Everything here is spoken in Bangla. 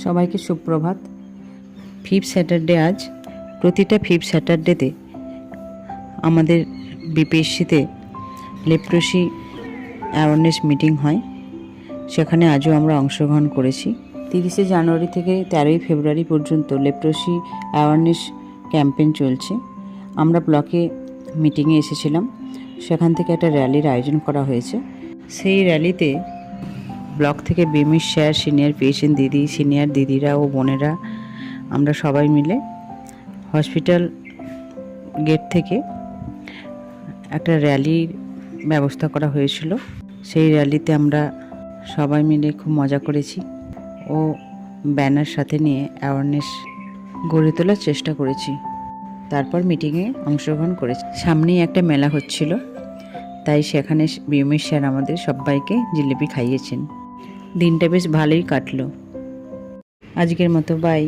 সবাইকে সুপ্রভাত। ফিফথ স্যাটারডে আজ। প্রতিটা ফিফথ স্যাটারডেতে আমাদের বিপিএসসিতে লেপ্রোসি অ্যাওয়ারনেস মিটিং হয়, সেখানে আজও আমরা অংশগ্রহণ করেছি। 30শে জানুয়ারি থেকে 13ই ফেব্রুয়ারি পর্যন্ত লেপ্রোসি অ্যাওয়ারনেস ক্যাম্পেইন চলছে। আমরা ব্লকে মিটিংয়ে এসেছিলাম, সেখান থেকে একটা র্যালির আয়োজন করা হয়েছে। সেই র্যালিতে ব্লক থেকে বিমিশ স্যার, সিনিয়র পেশেন্ট দিদি, সিনিয়র দিদিরা ও বোনেরা আমরা সবাই মিলে হসপিটাল গেট থেকে একটা র্যালির ব্যবস্থা করা হয়েছিল। সেই র্যালিতে আমরা সবাই মিলে খুব মজা করেছি ও ব্যানার সাথে নিয়ে অ্যাওয়ারনেস গড়ে তোলার চেষ্টা করেছি। তারপর মিটিংয়ে অংশগ্রহণ করেছি। সামনেই একটা মেলা হচ্ছিল, তাই সেখানে বিমিশ স্যার আমাদের সবাইকে জিলিপি খাইয়েছেন। দিনটা বেশ ভালোই কাটলো। আজকের মতো বাই।